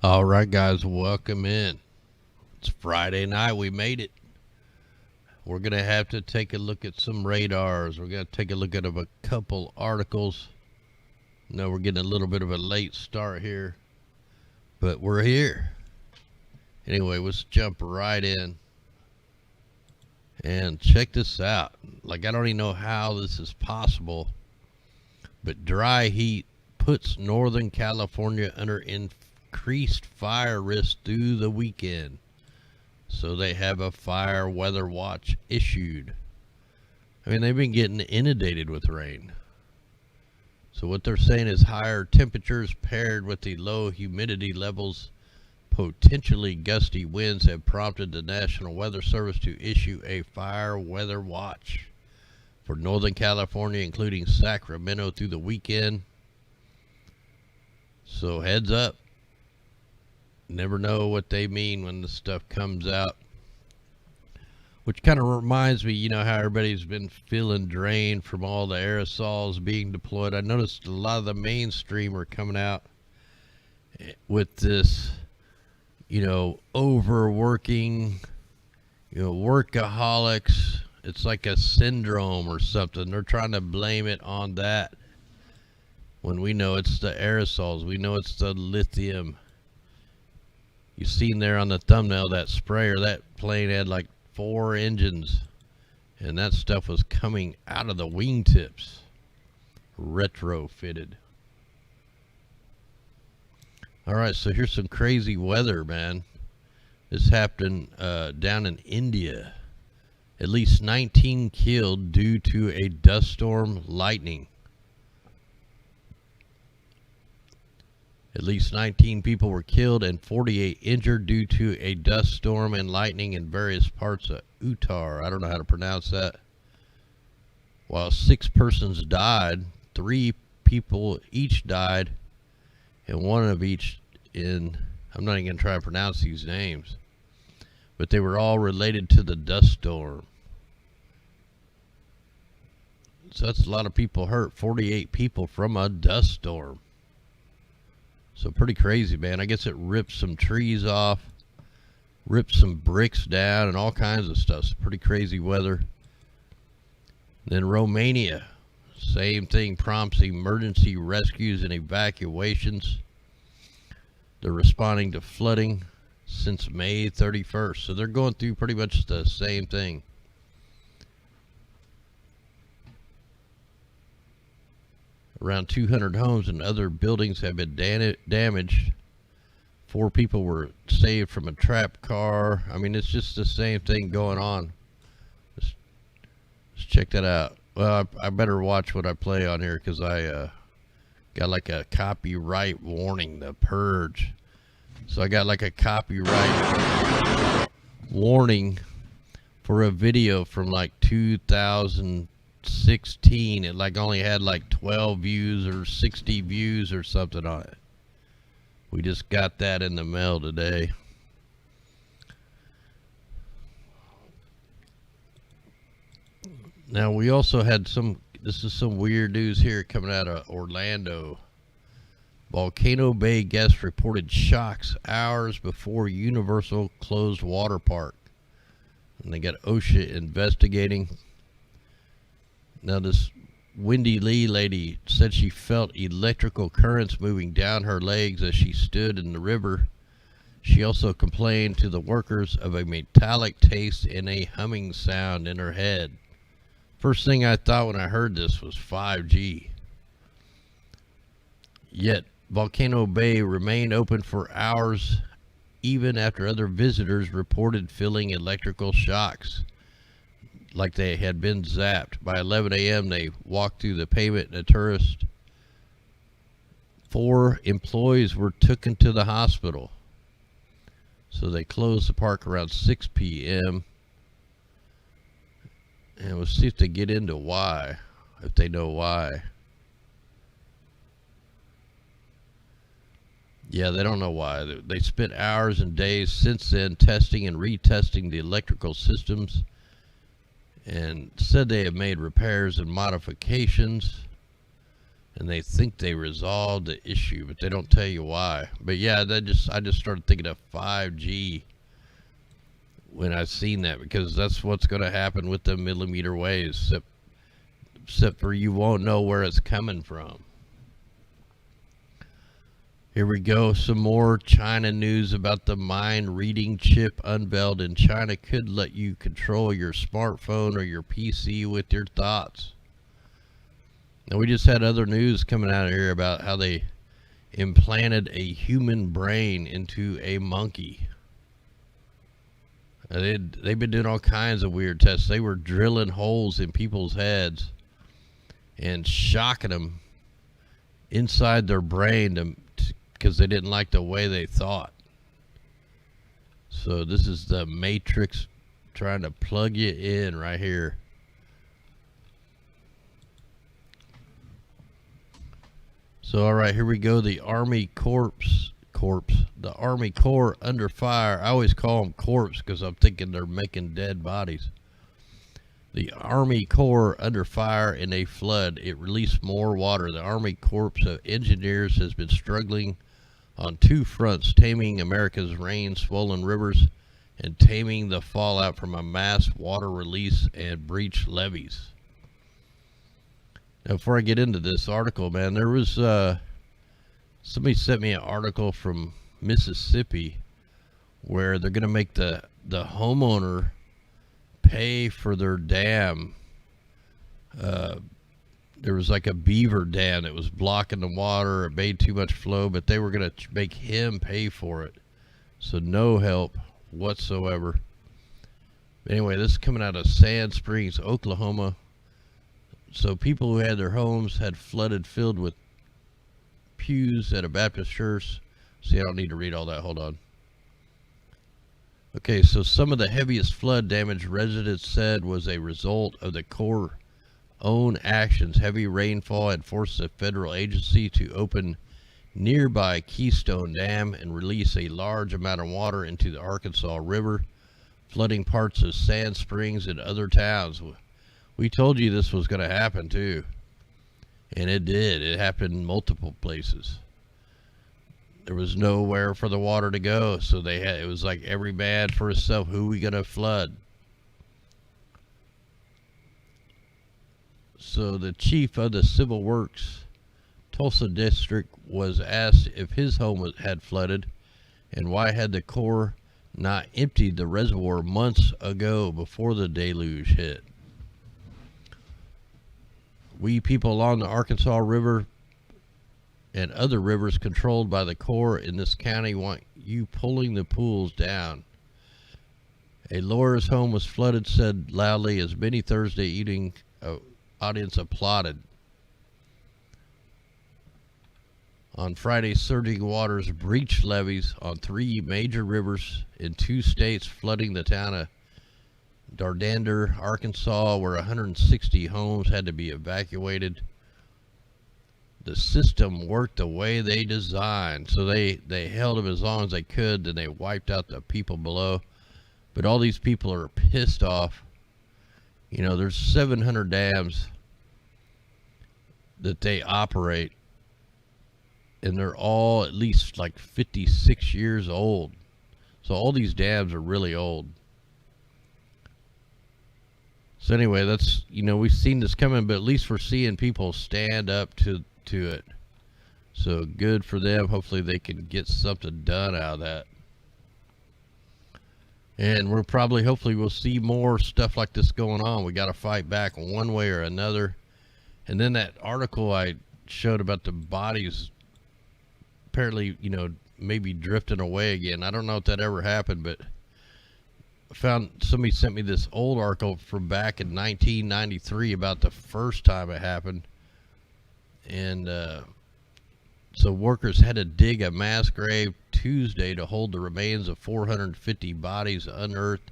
All right, guys, welcome in. It's Friday night. We made it. We're going to have to take a look at some radars. We're going to take a look at a couple articles. Now we're getting a little bit of a late start here, but we're here. Anyway, let's jump right in and check this out. Like, I don't even know how this is possible, but dry heat puts Northern California under increased fire risk through the weekend. So they have a fire weather watch issued. I mean, they've been getting inundated with rain. So what they're saying is higher temperatures paired with the low humidity levels, potentially gusty winds have prompted the National Weather Service to issue a fire weather watch for Northern California, including Sacramento, through the weekend. So heads up. Never know what they mean when the stuff comes out. Which kind of reminds me, you know, how everybody's been feeling drained from all the aerosols being deployed. I noticed a lot of the mainstream are coming out with this, you know, overworking, you know, workaholics. It's like a syndrome or something. They're trying to blame it on that when we know it's the aerosols. We know it's the lithium. You seen there on the thumbnail that sprayer, that plane had like 4 engines, and that stuff was coming out of the wingtips, retrofitted. All right, so here's some crazy weather, man. This happened down in India. At least 19 killed due to a dust storm, lightning. At least 19 people were killed and 48 injured due to a dust storm and lightning in various parts of Uttar. I don't know how to pronounce that. While 6 persons died, 3 people each died, and one of each in, I'm not even going to try to pronounce these names, but they were all related to the dust storm. So that's a lot of people hurt. 48 people from a dust storm. So pretty crazy, man. I guess it ripped some trees off, ripped some bricks down, and all kinds of stuff. It's pretty crazy weather. Then Romania, same thing, prompts emergency rescues and evacuations. They're responding to flooding since May 31st. So they're going through pretty much the same thing. Around 200 homes and other buildings have been damaged. 4 people were saved from a trapped car. I mean, it's just the same thing going on. Let's check that out. Well, I better watch what I play on here because I got like a copyright warning, the purge. So I got like a copyright warning for a video from like 2016. It like only had like 12 views or 60 views or something on it. We just got that in the mail today. Now we also had this is some weird news here coming out of Orlando. Volcano Bay guests reported shocks hours before Universal closed water park. And they got OSHA investigating. Now this Wendy Lee lady said she felt electrical currents moving down her legs as she stood in the river. She also complained to the workers of a metallic taste and a humming sound in her head. First thing I thought when I heard this was 5G. Yet Volcano Bay remained open for hours even after other visitors reported feeling electrical shocks, like they had been zapped. By 11 a.m. they walked through the pavement and a tourist. 4 employees were taken to the hospital. So they closed the park around 6 p.m. And we'll see if they get into why, if they know why. Yeah, they don't know why. They spent hours and days since then testing and retesting the electrical systems, and said they have made repairs and modifications. and they think they resolved the issue, but they don't tell you why. But yeah, I just started thinking of 5G when I seen that, because that's what's going to happen with the millimeter waves, except for you won't know where it's coming from. Here we go, some more China news about the mind reading chip unveiled in China could let you control your smartphone or your PC with your thoughts. Now, we just had other news coming out of here about how they implanted a human brain into a monkey. They've been doing all kinds of weird tests. They were drilling holes in people's heads and shocking them inside their brain because they didn't like the way they thought. So this is the Matrix trying to plug you in right here. So all right, here we go. The Army Corps, the Army Corps under fire. I always call them corpse because I'm thinking they're making dead bodies. The Army Corps under fire in a flood. It released more water. The Army Corps of Engineers has been struggling on two fronts, taming America's rain-swollen rivers and taming the fallout from a mass water release and breached levees. Now, before I get into this article, man, there was somebody sent me an article from Mississippi where they're going to make the homeowner pay for their dam. There was like a beaver dam that was blocking the water. It made too much flow, but they were going to make him pay for it. So no help whatsoever. Anyway, this is coming out of Sand Springs, Oklahoma. So people who had their homes had flooded filled with pews at a Baptist church. See, I don't need to read all that. Hold on. Okay, so some of the heaviest flood damage residents said was a result of the Corps' own actions. Heavy rainfall had forced the federal agency to open nearby Keystone Dam and release a large amount of water into the Arkansas River, flooding parts of Sand Springs and other towns. We told you this was going to happen too, and it did. It happened in multiple places. There was nowhere for the water to go, so it was like every man for himself. Who we going to flood? So the chief of the Civil Works Tulsa district was asked if his home had flooded and why had the Corps not emptied the reservoir months ago before the deluge hit. We people along the Arkansas River and other rivers controlled by the Corps in this county want you pulling the pools down. A lawyer's home was flooded, said loudly as many Thursday evening audience applauded. On Friday, surging waters breached levees on three major rivers in two states, flooding the town of Dardander, Arkansas, where 160 homes had to be evacuated. The system worked the way they designed, so they held them as long as they could, then they wiped out the people below. But all these people are pissed off. You know, there's 700 dams that they operate, and they're all at least like 56 years old. So all these dams are really old. So anyway, that's, you know, we've seen this coming, but at least we're seeing people stand up to it. So good for them. Hopefully they can get something done out of that. And we're probably, hopefully we'll see more stuff like this going on. We got to fight back one way or another. And then that article I showed about the bodies apparently, you know, maybe drifting away again. I don't know if that ever happened, but I found somebody sent me this old article from back in 1993 about the first time it happened. And so workers had to dig a mass grave Tuesday to hold the remains of 450 bodies unearthed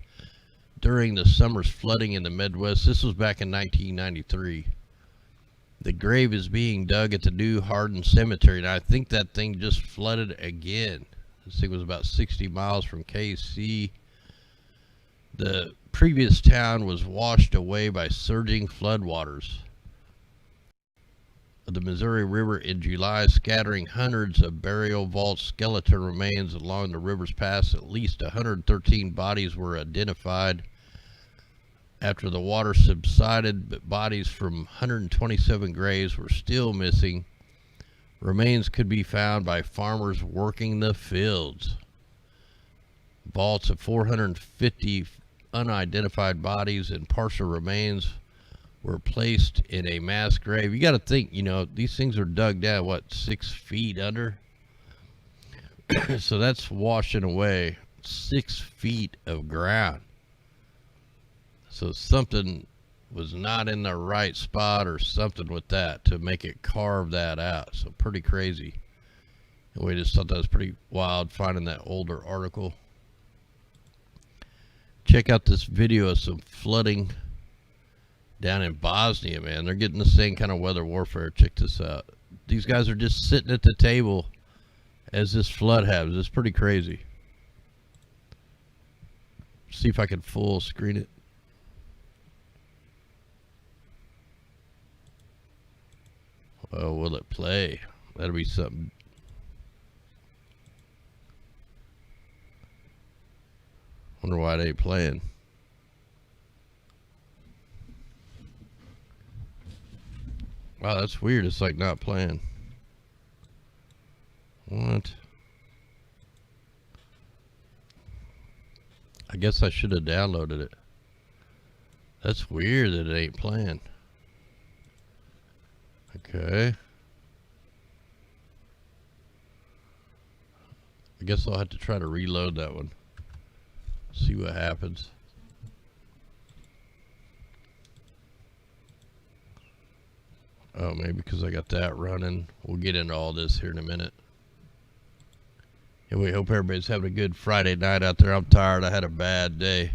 during the summer's flooding in the Midwest. This was back in 1993. The grave is being dug at the new Hardin Cemetery, and I think that thing just flooded again. This thing was about 60 miles from KC. The previous town was washed away by surging floodwaters. of the Missouri River in July, scattering hundreds of burial vault skeleton remains along the river's path. At least 113 bodies were identified. After the water subsided, but bodies from 127 graves were still missing. Remains could be found by farmers working the fields. Vaults of 450 unidentified bodies and partial remains were placed in a mass grave. You got to think, you know, these things are dug down, what, 6 feet under? So that's washing away 6 feet of ground. So something was not in the right spot or something with that to make it carve that out. So pretty crazy. And we just thought that was pretty wild finding that older article. Check out this video of some flooding down in Bosnia, man. They're getting the same kind of weather warfare. Check this out. These guys are just sitting at the table as this flood happens. It's pretty crazy. See if I can full screen it. Oh, will it play? That'll be something. Wonder why they ain't playing. Wow, that's weird. It's like not playing. What? I guess I should have downloaded it. That's weird that it ain't playing. Okay. I guess I'll have to try to reload that one. See what happens. Oh, maybe because I got that running. We'll get into all this here in a minute. And we hope everybody's having a good Friday night out there. I'm tired. I had a bad day.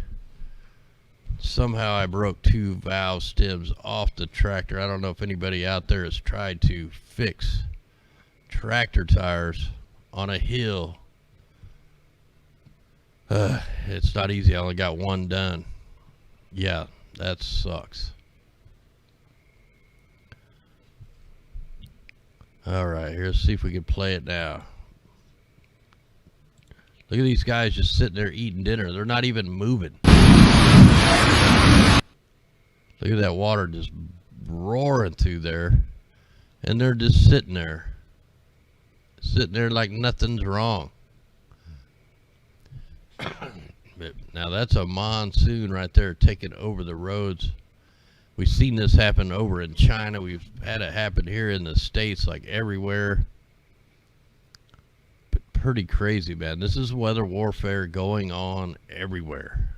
Somehow I broke 2 valve stems off the tractor. I don't know if anybody out there has tried to fix tractor tires on a hill. It's not easy. I only got one done. Yeah, that sucks. Alright, let's see if we can play it now. Look at these guys just sitting there eating dinner. They're not even moving. Look at that water just roaring through there. And they're just sitting there. Sitting there like nothing's wrong. But now that's a monsoon right there taking over the roads. We've seen this happen over in China. We've had it happen here in the States, like everywhere. But pretty crazy, man. This is weather warfare going on everywhere.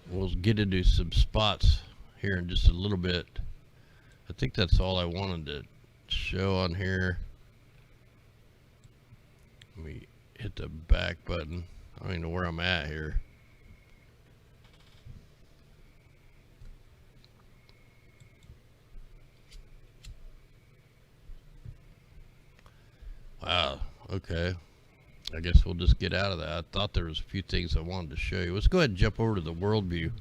We'll get into some spots here in just a little bit. I think that's all I wanted to show on here. Let me hit the back button. I don't even know where I'm at here. Wow, okay. I guess we'll just get out of that. I thought there was a few things I wanted to show you. Let's go ahead and jump over to the worldview.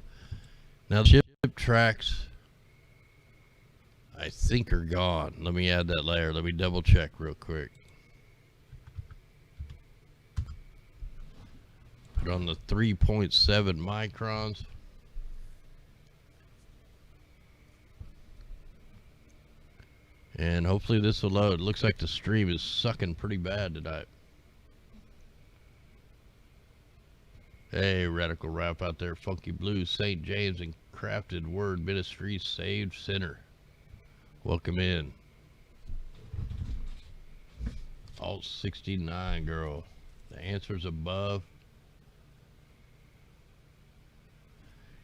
Now the ship tracks, I think, are gone. Let me add that layer. Let me double check real quick. Put on the 3.7 microns. And hopefully this will load. It looks like the stream is sucking pretty bad tonight. Hey, Radical Rap out there, Funky Blues, St. James, and Crafted Word Ministries Saved Sinner. Welcome in. Alt 69, girl. The answer's above.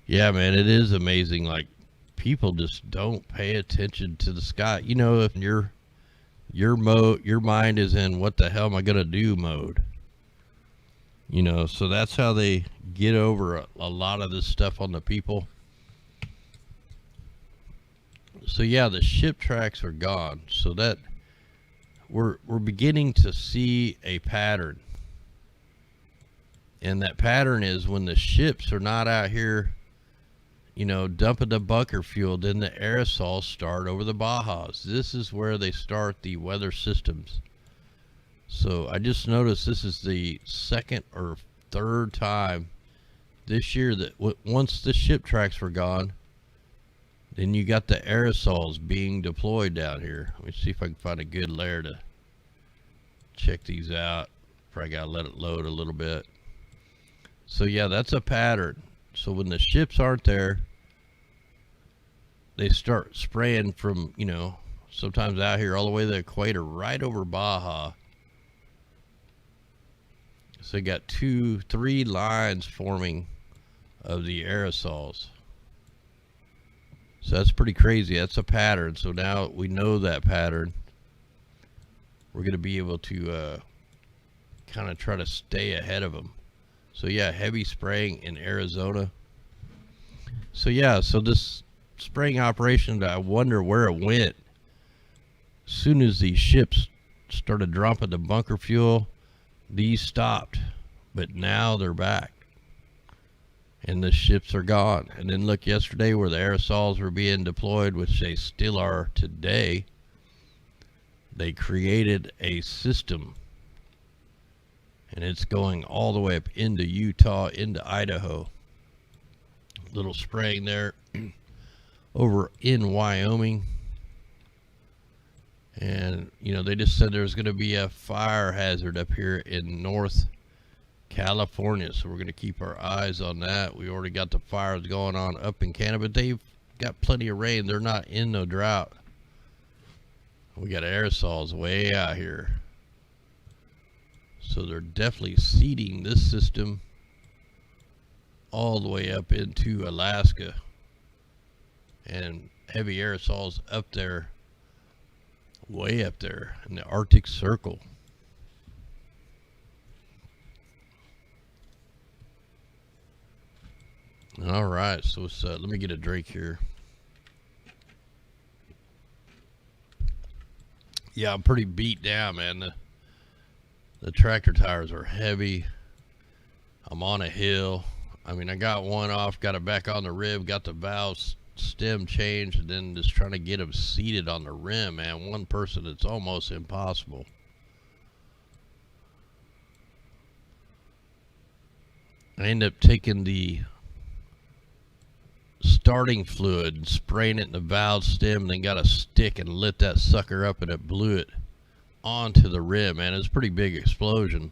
Yeah, man, it is amazing. Like, people just don't pay attention to the sky. You know, if your mind is in what the hell am I gonna do mode. You know, so that's how they get over a lot of this stuff on the people. So yeah, the ship tracks are gone. So that we're beginning to see a pattern. And that pattern is when the ships are not out here dumping the bunker fuel. Then the aerosols start over the Bajas. This is where they start the weather systems. So I just noticed this is the second or third time this year that once the ship tracks were gone, then you got the aerosols being deployed down here. Let me see if I can find a good layer to check these out. Probably gotta let it load a little bit. So yeah, that's a pattern. So when the ships aren't there, they start spraying from, sometimes out here all the way to the equator, right over Baja. So you got 2-3 lines forming of the aerosols. So that's pretty crazy. That's a pattern. So now we know that pattern. We're going to be able to kind of try to stay ahead of them. So yeah, heavy spraying in Arizona. So yeah, so this spraying operation, I wonder where it went. As soon as these ships started dropping the bunker fuel, these stopped. But now they're back. And the ships are gone. And then look, yesterday where the aerosols were being deployed, which they still are today, they created a system. And it's going all the way up into Utah, into Idaho. Little spraying there over in Wyoming. And, they just said there's going to be a fire hazard up here in North California, so we're going to keep our eyes on that. We already got the fires going on up in Canada, but they've got plenty of rain. They're not in no drought. We got aerosols way out here, so they're definitely seeding this system all the way up into Alaska, and heavy aerosols up there, way up there in the Arctic Circle. All right, so let me get a drink here. Yeah, I'm pretty beat down, man. The tractor tires are heavy. I'm on a hill. I mean, I got one off, got it back on the rib, got the valve stem changed, and then just trying to get them seated on the rim, man. One person, it's almost impossible. I end up taking the starting fluid and spraying it in the valve stem, and then got a stick and lit that sucker up, and it blew it onto the rim, man. It was a pretty big explosion.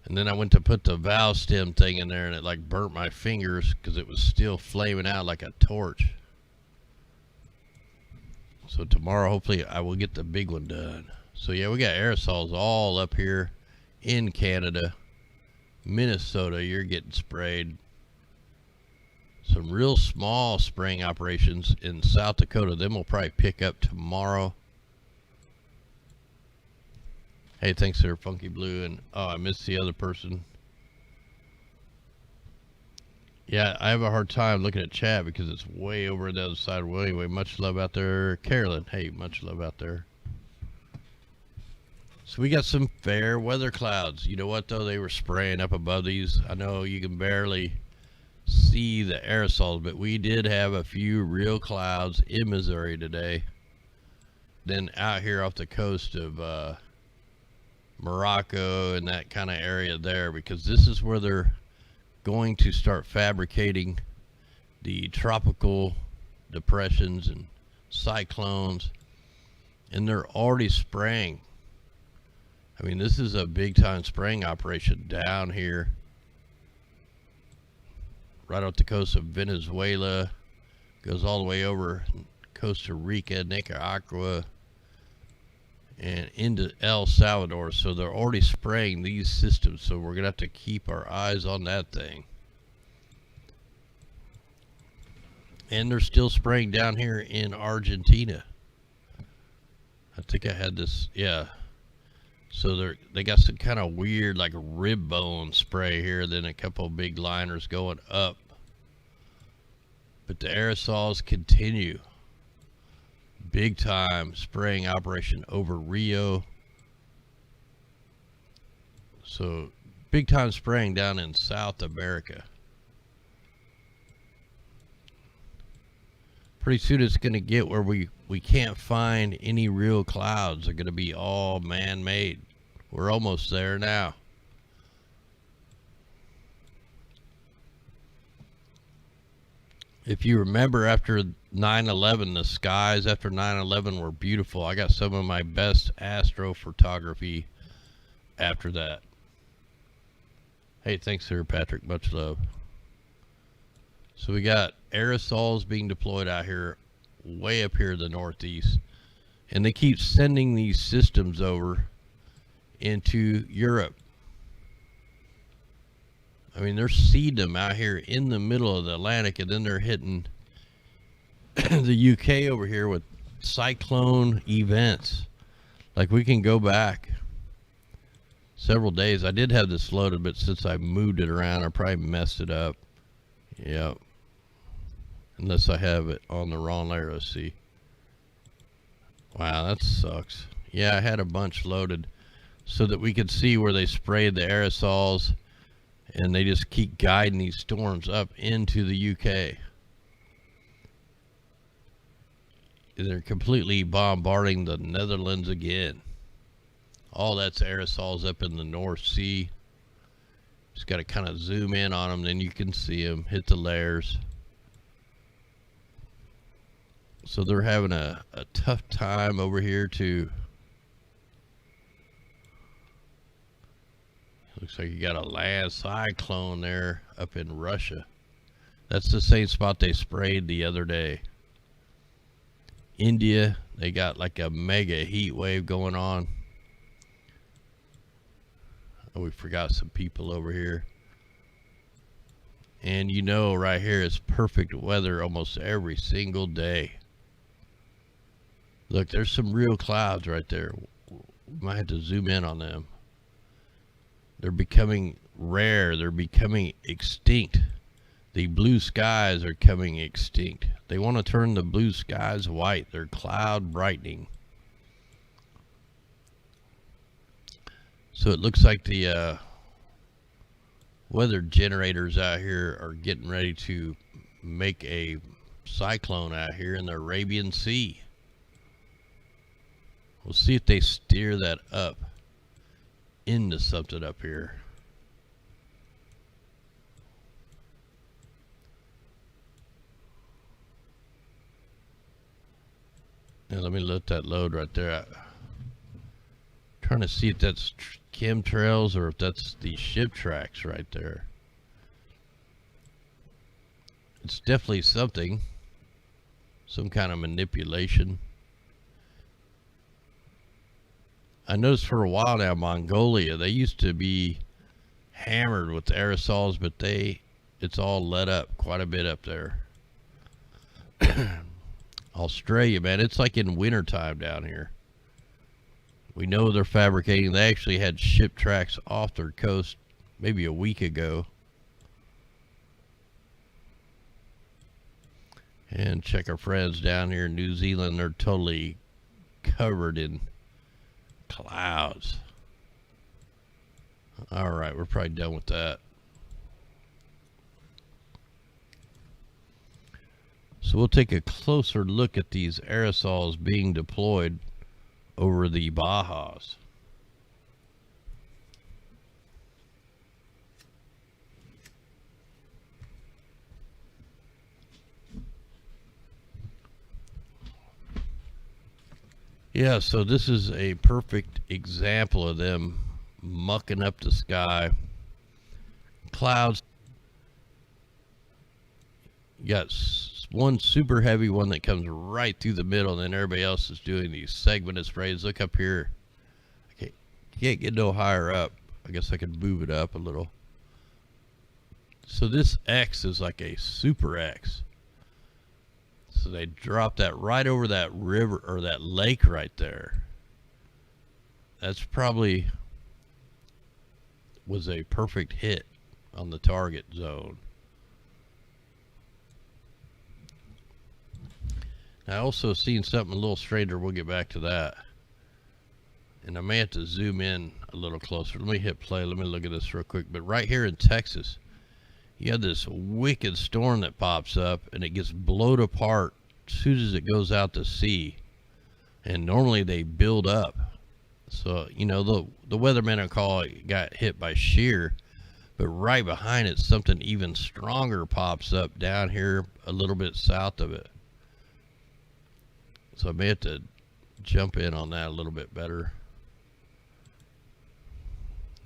And then I went to put the valve stem thing in there, and it like burnt my fingers because it was still flaming out like a torch. So tomorrow, hopefully, I will get the big one done. So yeah, we got aerosols all up here in Canada. Minnesota, you're getting sprayed. Some real small spraying operations in South Dakota. Them will probably pick up tomorrow. Hey, thanks there, Funky Blue. And oh, I missed the other person. Yeah, I have a hard time looking at chat because it's way over the other side. Well, anyway, much love out there, Carolyn. Hey, much love out there. So we got some fair weather clouds. You know what, though? They were spraying up above these. I know you can barely see the aerosols, but we did have a few real clouds in Missouri today. Then out here off the coast of Morocco and that kind of area there, because this is where they're going to start fabricating the tropical depressions and cyclones, and they're already spraying. I mean, this is a big time spraying operation down here right off the coast of Venezuela, goes all the way over Costa Rica, Nicaragua, and into El Salvador. So they're already spraying these systems, so we're gonna have to keep our eyes on that thing. And they're still spraying down here in Argentina. I think I had this, yeah. So they got some kind of weird like rib bone spray here, then a couple of big liners going up. But the aerosols continue. Big time spraying operation over Rio. So big time spraying down in South America. Pretty soon it's going to get where we can't find any real clouds. They're going to be all man-made. We're almost there now. If you remember, after 9/11, the skies after 9/11 were beautiful. I got some of my best astrophotography after that. Hey, thanks, Sir Patrick. Much love. So we got aerosols being deployed out here, way up here in the Northeast. And they keep sending these systems over into Europe. I mean, they're seeding them out here in the middle of the Atlantic, and then they're hitting the UK over here with cyclone events. Like, we can go back several days. I did have this loaded, but since I moved it around, I probably messed it up. Yep. Unless I have it on the wrong layer. Let's see. Wow, that sucks. Yeah, I had a bunch loaded so that we could see where they sprayed the aerosols, and they just keep guiding these storms up into the UK. They're completely bombarding the Netherlands again. All that's aerosols up in the North Sea. Just got to kind of zoom in on them, then you can see them hit the layers. So they're having a tough time over here too. Looks like you got a land cyclone there up in Russia. That's the same spot they sprayed the other day. India, they got like a mega heat wave going on. Oh, we forgot some people over here. And you know, right here is perfect weather almost every single day. Look, there's some real clouds right there. We might have to zoom in on them. They're becoming rare. They're becoming extinct. The blue skies are coming extinct. They want to turn the blue skies white. They're cloud brightening. So it looks like the weather generators out here are getting ready to make a cyclone out here in the Arabian Sea. We'll see if they steer that up into something up here. Now let me let that load right there. I'm trying to see if that's chemtrails or if that's the ship tracks right there. It's definitely something, some kind of manipulation. I noticed for a while now, Mongolia, they used to be hammered with aerosols, but it's all let up quite a bit up there. Australia, man, it's like in wintertime down here. We know they're fabricating. They actually had ship tracks off their coast maybe a week ago. And check our friends down here in New Zealand. They're totally covered in clouds. All right, we're probably done with that. So we'll take a closer look at these aerosols being deployed over the Bajas. Yeah, so this is a perfect example of them mucking up the sky. Clouds. You got one super heavy one that comes right through the middle, and then everybody else is doing these segmented sprays. Look up here. Okay, can't get no higher up. I guess I could move it up a little. So this X is like a super X. So they dropped that right over that river or that lake right there. That's probably was a perfect hit on the target zone. I also seen something a little stranger. We'll get back to that. And I may have to zoom in a little closer. Let me hit play. Let me look at this real quick. But right here in Texas, you have this wicked storm that pops up and it gets blown apart soon as it goes out to sea. And normally they build up. So, you know, the weathermen will call it got hit by shear, but right behind it, something even stronger pops up down here a little bit south of it. So I may have to jump in on that a little bit better.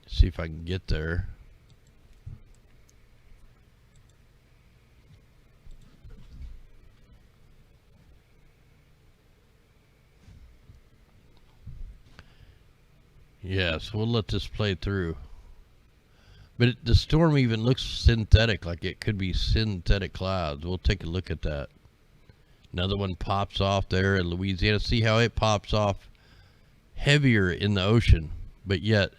See if I can get there. Yeah, so we'll let this play through. But the storm even looks synthetic, like it could be synthetic clouds. We'll take a look at that. Another one pops off there in Louisiana. See how it pops off heavier in the ocean, but yet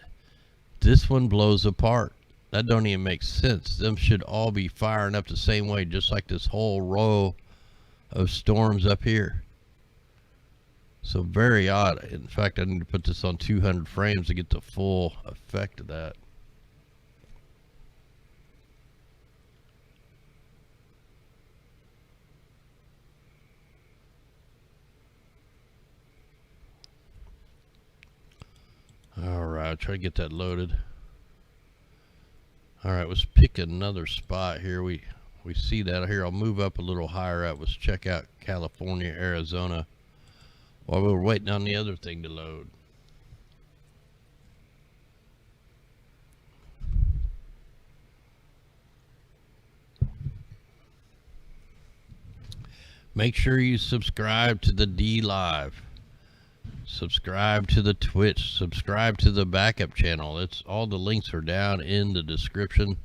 this one blows apart. That don't even make sense. Them should all be firing up the same way, just like this whole row of storms up here. So very odd. In fact, I need to put this on 200 frames to get the full effect of that. Alright, try to get that loaded. Alright, let's pick another spot here. We see that here. I'll move up a little higher up. Let's check out California, Arizona, while we're waiting on the other thing to load. Make sure you subscribe to the D Live. Subscribe to the Twitch. Subscribe to the backup channel. It's all the links are down in the description,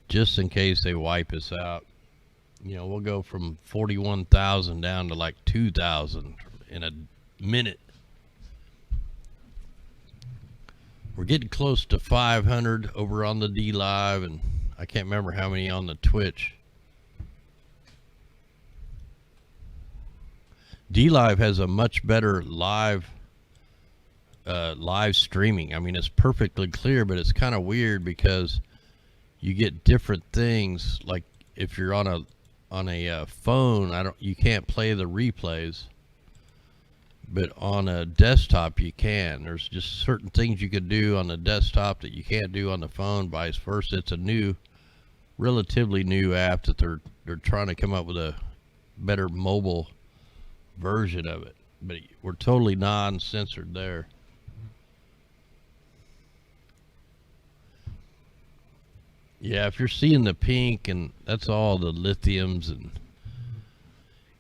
just in case they wipe us out. You know, we'll go from 41,000 down to like 2,000 in a minute. We're getting close to 500 over on the D Live, and I can't remember how many on the Twitch. D Live has a much better live streaming. I mean, it's perfectly clear, but it's kind of weird because you get different things. Like if you're on a phone, you can't play the replays, but on a desktop you can. There's just certain things you could do on the desktop that you can't do on the phone, vice versa. It's a relatively new app that they're trying to come up with a better mobile version of it, but we're totally non-censored there. Yeah, if you're seeing the pink, and that's all the lithiums, and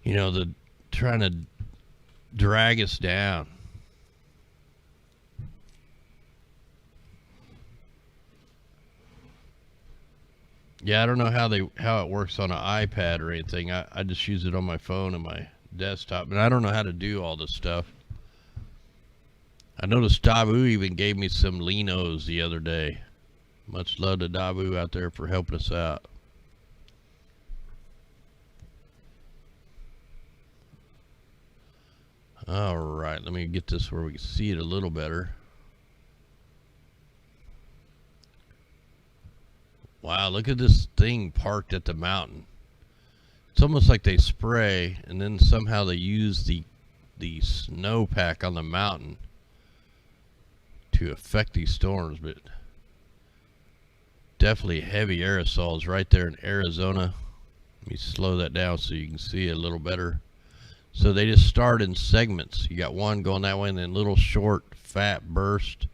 you know, the trying to drag us down. Yeah, I don't know how it works on an iPad or anything. I just use it on my phone and my desktop, and I don't know how to do all this stuff. I noticed Dabu even gave me some Linos the other day. Much love to Dabu out there for helping us out. All right, let me get this where we can see it a little better. Wow, look at this thing parked at the mountain. It's almost like they spray and then somehow they use the snowpack on the mountain to affect these storms, but definitely heavy aerosols right there in Arizona. Let me slow that down so you can see it a little better. So they just start in segments. You got one going that way and then little short fat burst.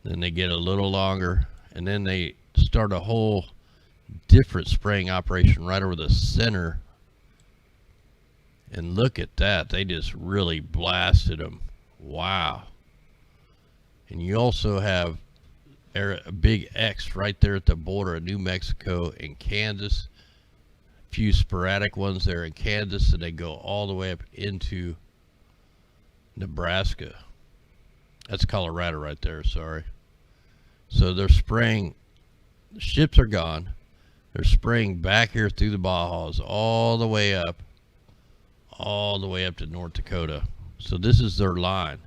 Then they get a little longer and then they start a whole different spraying operation right over the center. And look at that, they just really blasted them. Wow. And you also have a big X right there at the border of New Mexico and Kansas. A few sporadic ones there in Kansas, and they go all the way up into Nebraska. That's Colorado right there, sorry. So they're spraying, the ships are gone. They're spraying back here through the Bajas all the way up to North Dakota. So this is their line.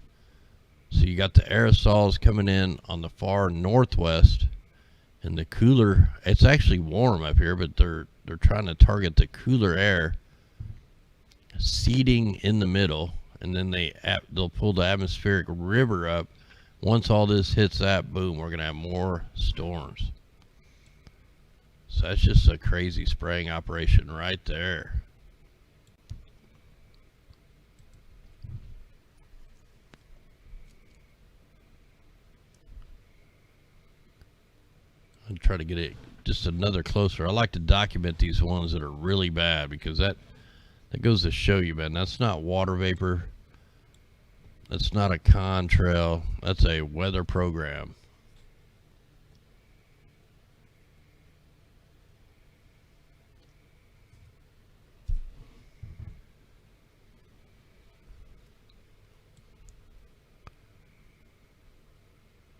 So you got the aerosols coming in on the far northwest, and the cooler, it's actually warm up here, but they're trying to target the cooler air seeding in the middle, and then they'll pull the atmospheric river up. Once all this hits that, boom, we're gonna have more storms. So that's just a crazy spraying operation right there. I'll try to get it just another closer. I like to document these ones that are really bad, because that goes to show you, man, that's not water vapor. That's not a contrail. That's a weather program.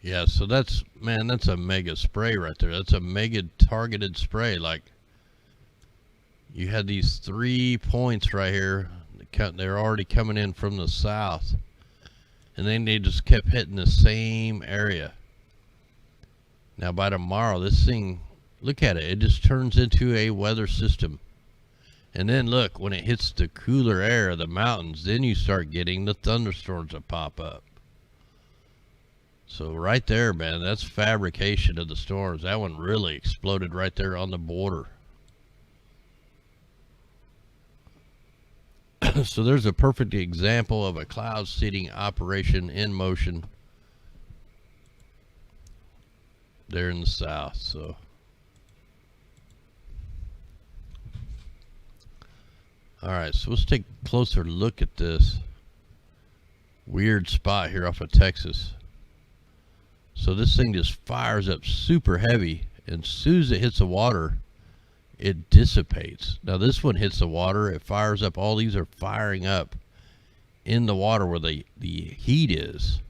Yeah, so that's, man, that's a mega spray right there. That's a mega targeted spray. Like, you had these 3 points right here. They're already coming in from the south. And then they just kept hitting the same area. Now by tomorrow, this thing, look at it. It just turns into a weather system. And then look, when it hits the cooler air of the mountains, then you start getting the thunderstorms that pop up. So right there, man, that's fabrication of the storms. That one really exploded right there on the border. So there's a perfect example of a cloud seeding operation in motion there in the south. So all right, so let's take a closer look at this weird spot here off of Texas. So this thing just fires up super heavy, and as soon as it hits the water, it dissipates. Now this one hits the water, it fires up. All these are firing up in the water where the heat is.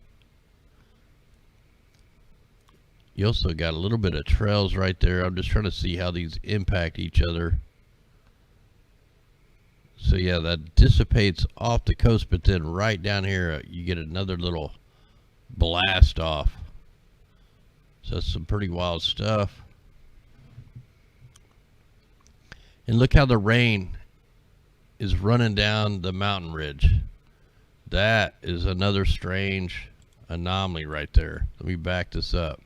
You also got a little bit of trails right there. I'm just trying to see how these impact each other. So yeah, that dissipates off the coast, but then right down here you get another little blast off. So that's some pretty wild stuff. And look how the rain is running down the mountain ridge. That is another strange anomaly right there. Let me back this up.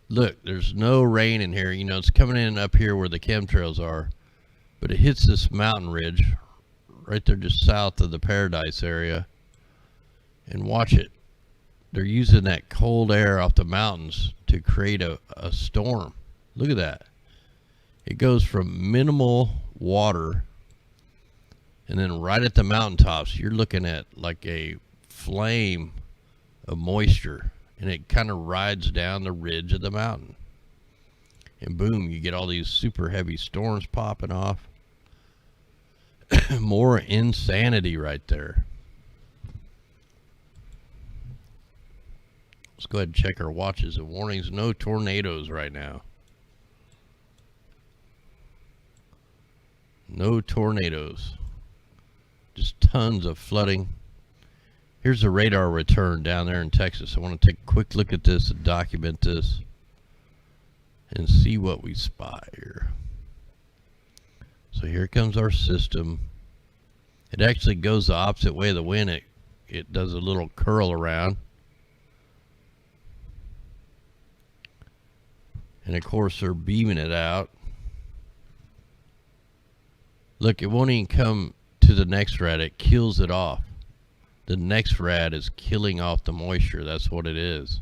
Look, there's no rain in here. You know, it's coming in up here where the chemtrails are, but it hits this mountain ridge right there just south of the Paradise area. And watch it. They're using that cold air off the mountains to create a storm. Look at that. It goes from minimal water, and then right at the mountaintops, you're looking at like a flame of moisture, and it kind of rides down the ridge of the mountain. And boom, you get all these super heavy storms popping off. More insanity right there. Let's go ahead and check our watches and warnings. No tornadoes right now. No tornadoes. Just tons of flooding. Here's the radar return down there in Texas. I want to take a quick look at this and document this and see what we spot here. So here comes our system. It actually goes the opposite way of the wind. It does a little curl around. And of course they're beaming it out. Look, it won't even come to the next rad. It kills it off. The next rad is killing off the moisture. That's what it is.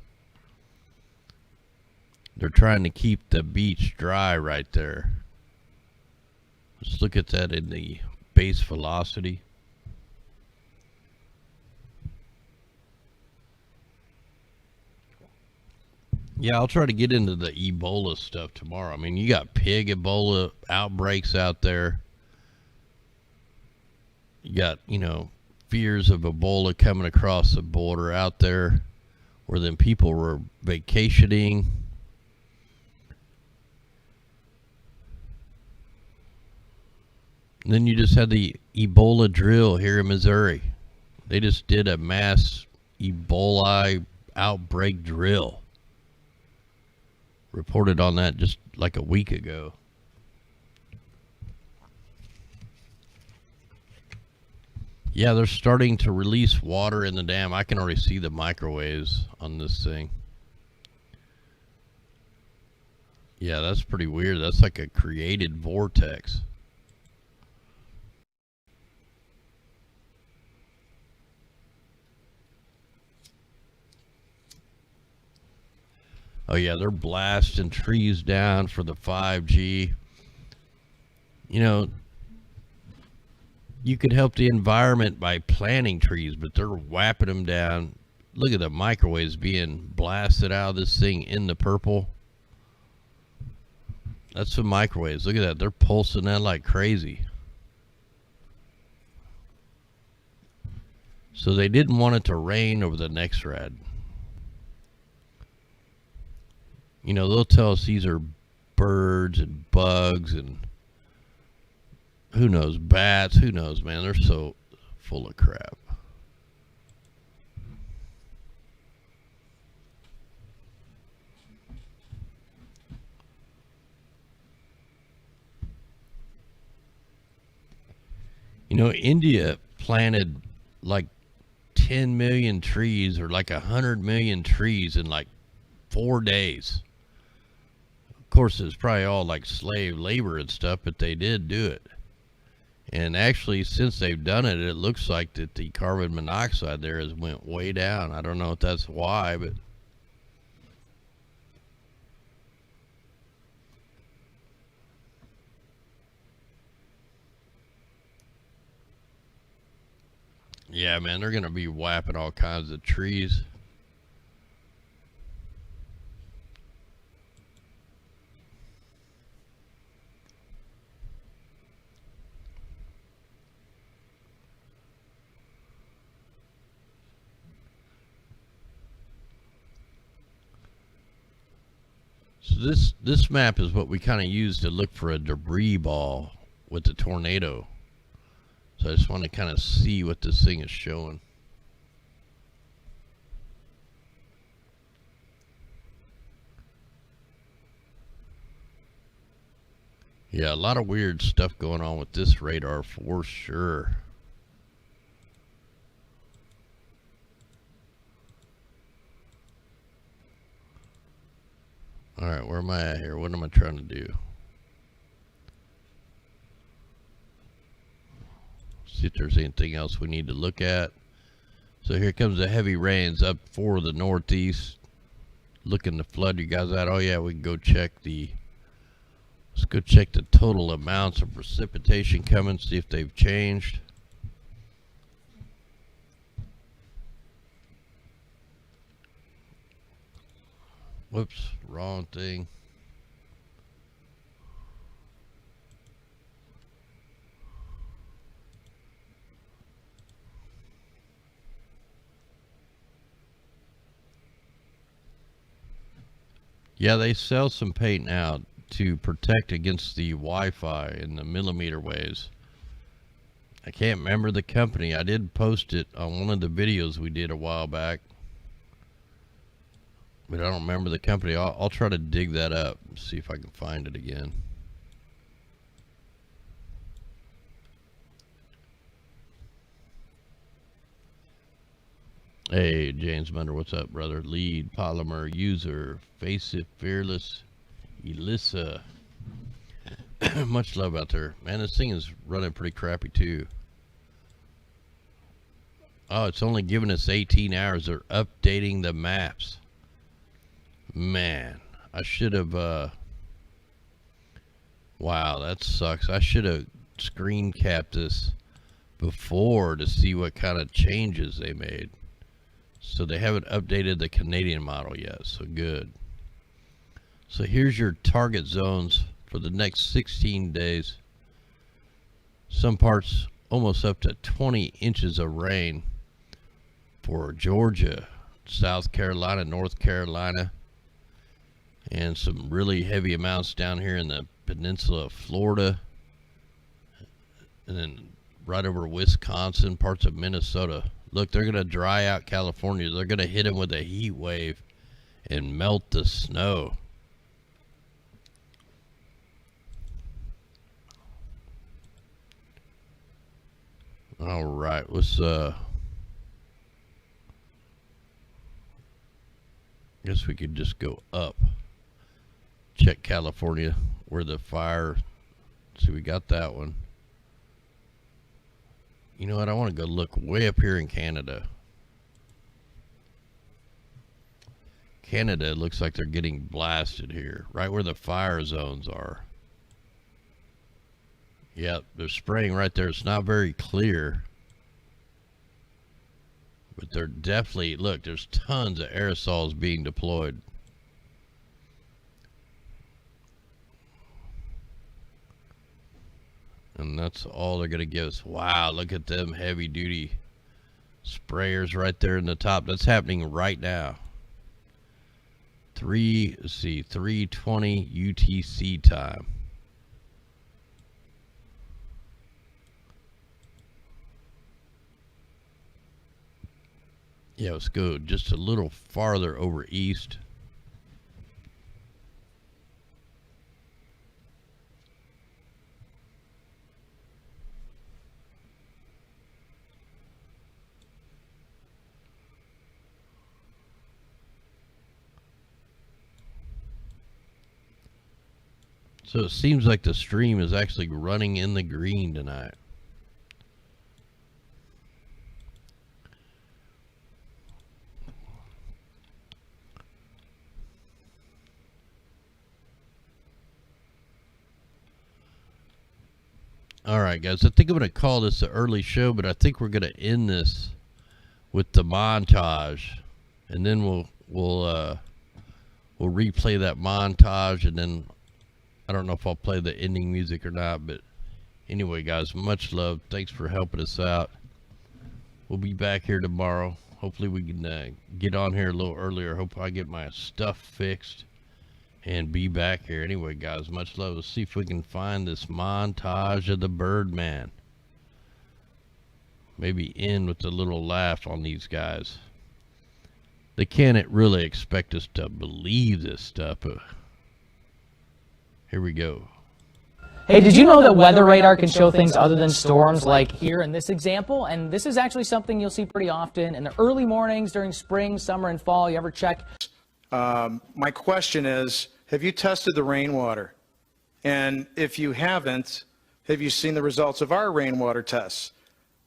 They're trying to keep the beach dry right there. Let's look at that in the base velocity. Yeah, I'll try to get into the Ebola stuff tomorrow. I mean, you got pig Ebola outbreaks out there. You got, you know, fears of Ebola coming across the border out there, where then people were vacationing. And then you just had the Ebola drill here in Missouri. They just did a mass Ebola outbreak drill. Reported on that just like a week ago. Yeah, they're starting to release water in the dam. I can already see the microwaves on this thing. Yeah, that's pretty weird. That's like a created vortex. Oh yeah, they're blasting trees down for the 5G. You know, you could help the environment by planting trees, but they're whapping them down. Look at the microwaves being blasted out of this thing in the purple. That's the microwaves. Look at that. They're pulsing that like crazy. So they didn't want it to rain over the next rad. You know, they'll tell us these are birds and bugs and who knows, bats, who knows, man. They're so full of crap. You know, India planted like 10 million trees or like 100 million trees in like 4 days. Of course, it's probably all like slave labor and stuff, but they did do it. And actually, since they've done it, it looks like that the carbon monoxide there has went way down. I don't know if that's why, but yeah, man, they're going to be whapping all kinds of trees. So this map is what we kind of use to look for a debris ball with the tornado. So I just want to kind of see what this thing is showing. Yeah, a lot of weird stuff going on with this radar for sure. Alright, where am I at here? What am I trying to do? See if there's anything else we need to look at. So here comes the heavy rains up for the northeast. Looking to flood you guys out. Oh yeah, we can go check let's go check the total amounts of precipitation coming, see if they've changed. Whoops, wrong thing. Yeah, they sell some paint now to protect against the Wi-Fi and the millimeter waves. I can't remember the company. I did post it on one of the videos we did a while back, but I don't remember the company. I'll try to dig that up and see if I can find it again. Hey, James Munder, what's up, brother? Lead polymer user, face it fearless, Elissa. Much love out there, man. This thing is running pretty crappy too. Oh, it's only giving us 18 hours. They're updating the maps. Man, I should have, wow, that sucks. I should have screen capped this before to see what kind of changes they made. So they haven't updated the Canadian model yet, so good. So here's your target zones for the next 16 days. Some parts almost up to 20 inches of rain for Georgia, South Carolina, North Carolina, and some really heavy amounts down here in the peninsula of Florida, and then right over Wisconsin, parts of Minnesota. Look, they're going to dry out California. They're going to hit them with a heat wave and melt the snow. All right, let's guess we could just go up. Check California where the fire. See, we got that one. You know what? I want to go look way up here in Canada. Canada looks like they're getting blasted here, right where the fire zones are. Yep, they're spraying right there. It's not very clear. But they're definitely, look, there's tons of aerosols being deployed. And that's all they're going to give us. Wow, look at them heavy duty sprayers right there in the top. That's happening right now. 3:20 UTC time. Yeah, let's go just a little farther over east. So it seems like the stream is actually running in the green tonight. All right, guys, I think I'm going to call this an early show, but I think we're going to end this with the montage, and then we'll replay that montage, and then I don't know if I'll play the ending music or not, but anyway, guys, much love. Thanks for helping us out. We'll be back here tomorrow. Hopefully we can get on here a little earlier. Hope I get my stuff fixed and be back here. Anyway, guys, much love. Let's see if we can find this montage of the Birdman. Maybe end with a little laugh on these guys. They can't really expect us to believe this stuff, but here we go. Hey, did you know that weather radar can show things other than storms, like here in this example? And this is actually something you'll see pretty often in the early mornings during spring, summer, and fall. You ever check? My question is, have you tested the rainwater? And if you haven't, have you seen the results of our rainwater tests?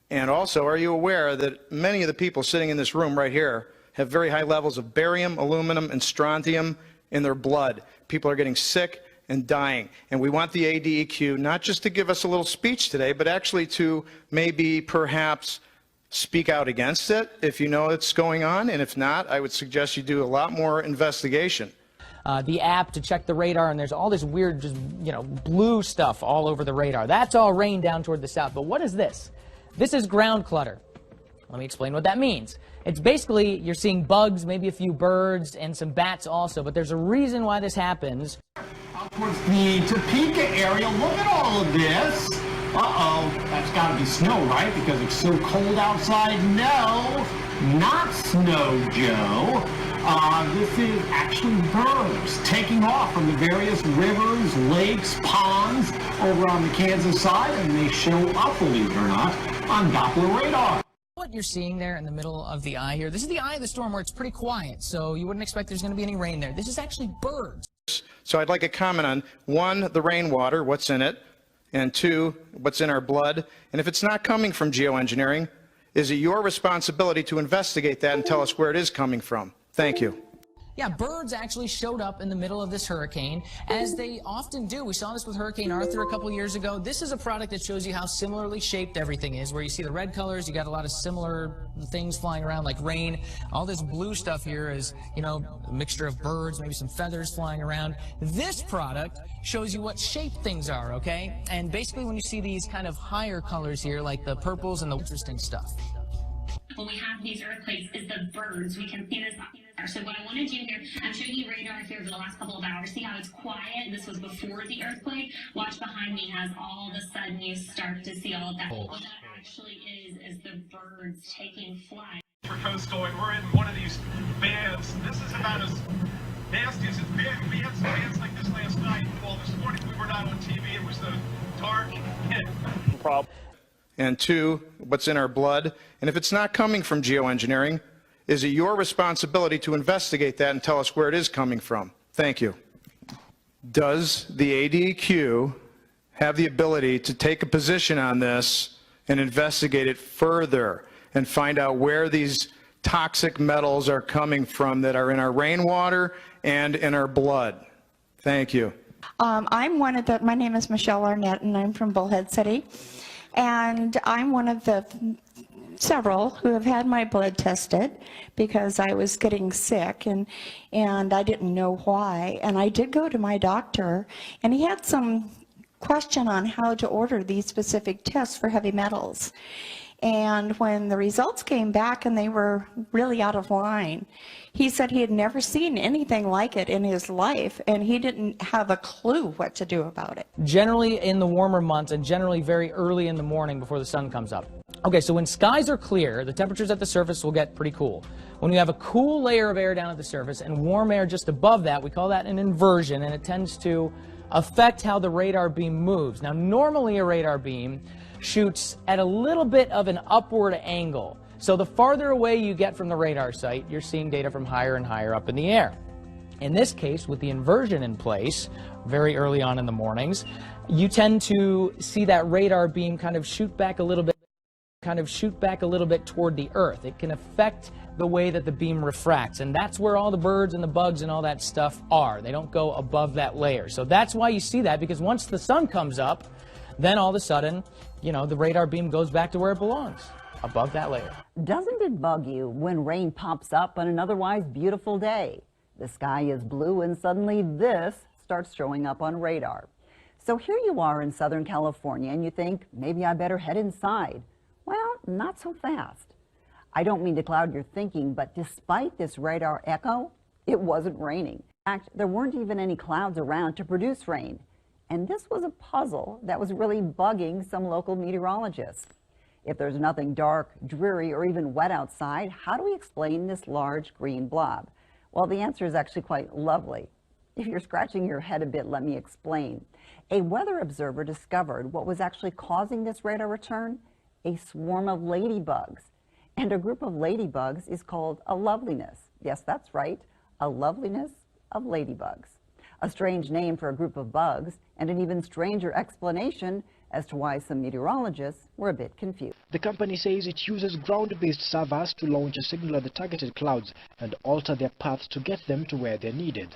And also, are you aware that many of the people sitting in this room right here have very high levels of barium, aluminum, and strontium in their blood? People are getting sick and dying. And we want the ADEQ not just to give us a little speech today, but actually to maybe perhaps speak out against it if you know it's going on. And if not, I would suggest you do a lot more investigation. The app to check the radar, and there's all this weird, just, blue stuff all over the radar. That's all rain down toward the south. But what is this? This is ground clutter. Let me explain what that means. It's basically you're seeing bugs, maybe a few birds, and some bats also. But there's a reason why this happens. Out towards the Topeka area, look at all of this. Uh-oh, that's got to be snow, right? Because it's so cold outside. No, not snow, Joe. This is actually birds taking off from the various rivers, lakes, ponds over on the Kansas side, and they show up, believe it or not, on Doppler radar. What you're seeing there in the middle of the eye here, this is the eye of the storm where it's pretty quiet, so you wouldn't expect there's going to be any rain there. This is actually birds. So I'd like a comment on, one, the rainwater, what's in it, and two, what's in our blood. And if it's not coming from geoengineering, is it your responsibility to investigate that and tell us where it is coming from? Thank you. Yeah, birds actually showed up in the middle of this hurricane, as they often do. We saw this with Hurricane Arthur a couple years ago. This is a product that shows you how similarly shaped everything is, where you see the red colors, you got a lot of similar things flying around like rain. All this blue stuff here is, a mixture of birds, maybe some feathers flying around. This product shows you what shape things are, okay? And basically when you see these kind of higher colors here, like the purples and the interesting stuff. When we have these earthquakes is the birds. We can see this. So what I want to do here, I'm showing you radar here over the last couple of hours. See how it's quiet? This was before the earthquake. Watch behind me as all of a sudden you start to see all of that. What that actually is the birds taking flight. For coastal, and we're in one of these bands. This is about as nasty as it's been. We had some bands like this last night. Well, this morning we were not on TV. It was the dark problem. And two, what's in our blood? And if it's not coming from geoengineering, is it your responsibility to investigate that and tell us where it is coming from? Thank you. Does the ADQ have the ability to take a position on this and investigate it further and find out where these toxic metals are coming from that are in our rainwater and in our blood? Thank you. My name is Michelle Arnett, and I'm from Bullhead City. And I'm one of the several who have had my blood tested because I was getting sick and I didn't know why. And I did go to my doctor, and he had some question on how to order these specific tests for heavy metals. And when the results came back and they were really out of line, he said he had never seen anything like it in his life, and he didn't have a clue what to do about it. Generally in the warmer months, and generally very early in the morning before the sun comes up. Okay, so when skies are clear, the temperatures at the surface will get pretty cool. When you have a cool layer of air down at the surface and warm air just above that, we call that an inversion, and it tends to affect how the radar beam moves. Now, normally a radar beam shoots at a little bit of an upward angle. So the farther away you get from the radar site, you're seeing data from higher and higher up in the air. In this case, with the inversion in place, very early on in the mornings, you tend to see that radar beam kind of shoot back a little bit toward the Earth. It can affect the way that the beam refracts, and that's where all the birds and the bugs and all that stuff are. They don't go above that layer. So that's why you see that, because once the sun comes up, then all of a sudden, you know, the radar beam goes back to where it belongs, above that layer. Doesn't it bug you when rain pops up on an otherwise beautiful day? The sky is blue and suddenly this starts showing up on radar. So here you are in Southern California and you think, maybe I better head inside. Well, not so fast. I don't mean to cloud your thinking, but despite this radar echo, it wasn't raining. In fact, there weren't even any clouds around to produce rain. And this was a puzzle that was really bugging some local meteorologists. If there's nothing dark, dreary, or even wet outside, how do we explain this large green blob? Well, the answer is actually quite lovely. If you're scratching your head a bit, let me explain. A weather observer discovered what was actually causing this radar return: a swarm of ladybugs. And a group of ladybugs is called a loveliness. Yes, that's right, a loveliness of ladybugs. A strange name for a group of bugs, and an even stranger explanation as to why some meteorologists were a bit confused. The company says it uses ground-based servers to launch a signal at the targeted clouds and alter their paths to get them to where they're needed.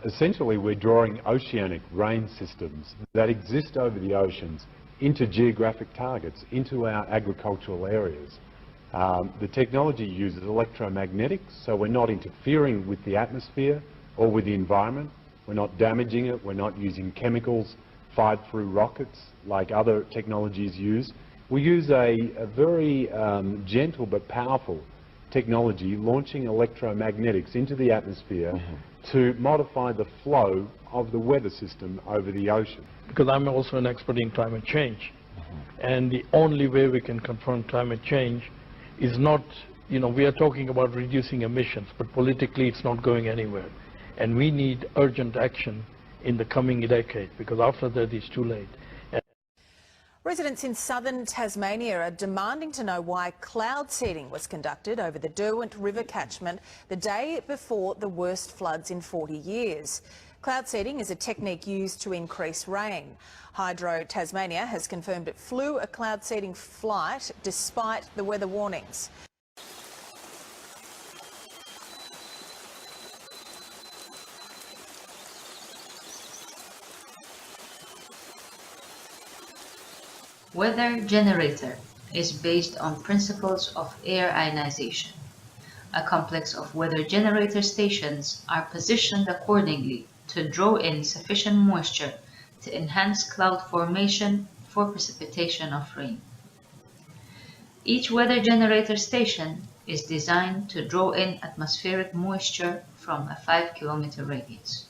Essentially, we're drawing oceanic rain systems that exist over the oceans into geographic targets, into our agricultural areas. The technology uses electromagnetics, so we're not interfering with the atmosphere or with the environment. We're not damaging it. We're not using chemicals fired through rockets like other technologies use. We use a very gentle but powerful technology, launching electromagnetics into the atmosphere to modify the flow of the weather system over the ocean. Because I'm also an expert in climate change. And the only way we can confront climate change is not, you know, we are talking about reducing emissions, but politically it's not going anywhere. And we need urgent action in the coming decade, because after that it's too late. Residents in southern Tasmania are demanding to know why cloud seeding was conducted over the Derwent River catchment the day before the worst floods in 40 years. Cloud seeding is a technique used to increase rain. Hydro Tasmania has confirmed it flew a cloud seeding flight despite the weather warnings. Weather generator is based on principles of air ionization. A complex of weather generator stations are positioned accordingly to draw in sufficient moisture to enhance cloud formation for precipitation of rain. Each weather generator station is designed to draw in atmospheric moisture from a 5-kilometer radius.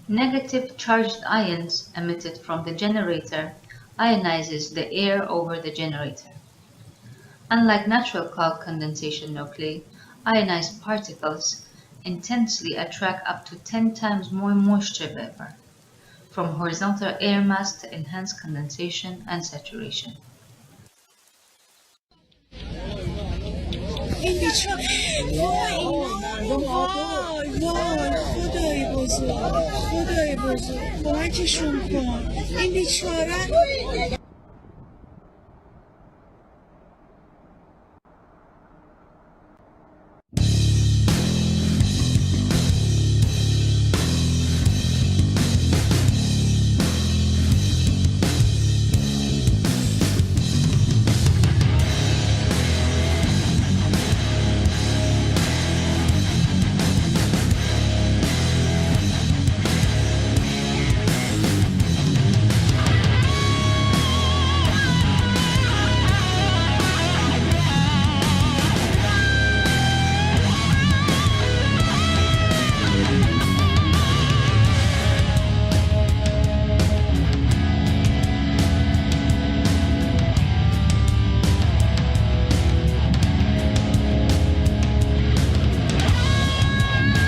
Negative charged ions emitted from the generator ionizes the air over the generator. Unlike natural cloud condensation nuclei, ionized particles intensely attract up to 10 times more moisture vapor. from horizontal air mass to enhance condensation and saturation. خدای بزرگ کمکشون کن این بیچاره